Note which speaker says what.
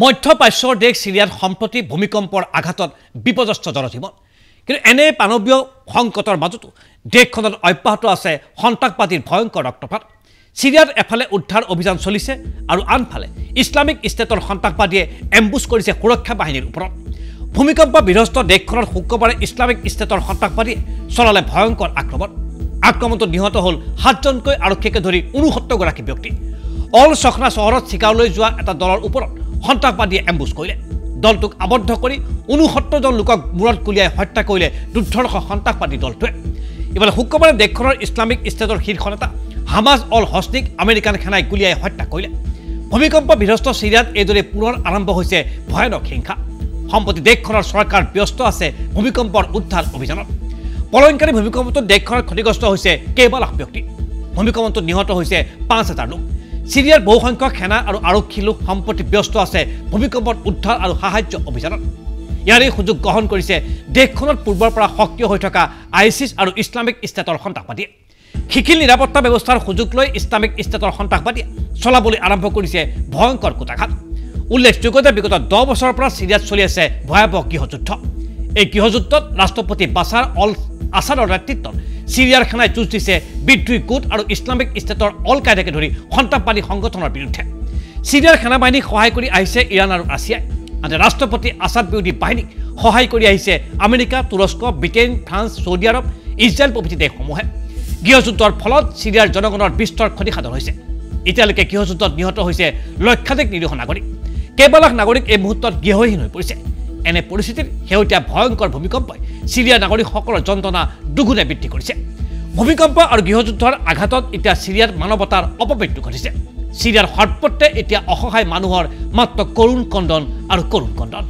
Speaker 1: মধ্যপ্ৰাচ্যৰ দেশ সিৰিয়াত সম্প্ৰতি ভূমিকম্পৰ আঘাতত বিপদস্ত জনজীৱন কিন্তু এনে মানৱীয় সংকটৰ মাজতো দেশখনত অব্যাহত আছে সন্ত্ৰাসবাদীৰ ভয়ংকৰ ৰক্তপাত সিৰিয়াত এফালে উদ্ধাৰ অভিযান চলিছে আৰু আনফালে ইছলামিক ষ্টেটৰ সন্ত্ৰাসবাদীয়ে এম্বুছ কৰিছে সুৰক্ষা বাহিনীৰ ওপৰত ভূমিকম্প বিধ্বস্ত দেশখনৰ শুক্ৰবাৰে ইছলামিক ষ্টেটৰ সন্ত্ৰাসবাদীয়ে চলালে ভয়ংকৰ আক্ৰমণত নিহত হ'ল ৭জনকৈ আৰক্ষীকে ধৰি ৬৯ গৰাকী ব্যক্তি অল সখনা চহৰত চিকাৰলৈ যোৱা এটা দলৰ ওপৰত সন্ত্ৰাসবাদীয়ে এম্বুছ কৰিলে দলটোক আবদ্ধ কৰি ৬৯ জন লোকক মূৰত কুলিয়াই হত্যা কৰিলে দুৰ্ধৰ্ষ সন্ত্ৰাসবাদী দলটোৱে ইফালে শুক্ৰবাৰে দেশখনৰ ইছলামিক ষ্টেটৰ শীৰ্ষ নেতা হামাজ অল হছনিক আমেৰিকান সেনাই গুলিয়াই হত্যা কৰিলে ভূমিকম্প বিধ্বস্ত সিৰিয়াত এইদৰে পুনৰ আৰম্ভ হৈছে ভয়ানক হিংসা সম্প্ৰতি দেশখনৰ চৰকাৰ ব্যস্ত আছে ভূমিকম্পৰ উদ্ধাৰ অভিযানত প্ৰলয়ংকাৰী ভূমিকম্পত দেশখনৰ ক্ষতিগ্ৰস্ত হৈছে কেইবালাখ ব্যক্তি ভূমিকম্পত নিহত হৈছে ৫০০০ লোক সিৰিয়াৰ বহুসংখ্যক সেনা আৰু আৰক্ষী লোক সম্প্ৰতি ব্যস্ত আছে ভূমিকম্পৰ উদ্ধাৰ আৰু সাহায্য অভিযানত ইয়াৰে সুযোগ গ্ৰহণ কৰিছে দেশখনত পূৰ্বৰ পৰা সক্ৰিয় হৈ থকা আইসিস আৰু ইছলামিক ষ্টেটৰ সন্ত্ৰাসবাদীয়ে খিখিল নিৰাপত্তা ব্যৱস্থাৰ সুযোগ লৈ ইছলামিক ষ্টেটৰ সন্ত্ৰাসবাদীয়ে চলাবলৈ আৰম্ভ কৰিছে ভয়ংকৰ কুটাঘাত উল্লেখযোগ্য যে বিগত ১০ বছৰৰ পৰা সিৰিয়াত চলি আছে ভয়াৱহ গৃহযুদ্ধ এই গৃহযুদ্ধত ৰাষ্ট্ৰপতি বাছাৰ অল আছাদৰ নেতৃত্বত সিৰিয়াৰ সেনাই যুঁজ দিছে বিদ্ৰোহী গোট আৰু ইছলামিক ষ্টেটৰ অল কায়দাকে ধৰি সন্ত্ৰাসবাদী সংগঠনৰ বিৰুদ্ধে সিৰিয়াৰ সেনাবাহিনীক সহায় কৰি আহিছে ইৰাণ আৰু ৰাছিয়াই আনহাতে ৰাষ্ট্ৰপতি আছাদ বিৰোধী বাহিনীক সহায় কৰি আহিছে আমেৰিকা তুৰস্ক ব্ৰিটেইন ফ্ৰান্স ছৌদি আৰৱ ইজৰাইল প্ৰভৃতি দেশসমূহে গৃহযুদ্ধৰ ফলত সিৰিয়াৰ জনগণৰ বিস্তৰ ক্ষতিসাধন হৈছে এতিয়ালৈকে গৃহযুদ্ধত নিহত হৈছে লক্ষাধিক নিৰীহ নাগৰিক কেইবালাখ নাগৰিক এই মুহূৰ্তত গৃহহীন হৈ পৰিছে এনে পৰিস্থিতিত শেহতীয়া ভয়ংকৰ ভূমিকম্পই সিৰিয়াৰ নাগৰিকসকলৰ যন্ত্ৰণা দুগুণে বৃদ্ধি কৰিছে ভূমিকম্প আৰু গৃহযুদ্ধৰ আঘাতত এতিয়া সিৰিয়াৰ মানৱতাৰ অপমৃত্যু ঘটিছে সিৰিয়াৰ সৰ্বত্ৰে এতিয়া অসহায় মানুহৰ মাত্ৰ কৰুণ কণ্ডন আৰু কৰুণ কণ্ডন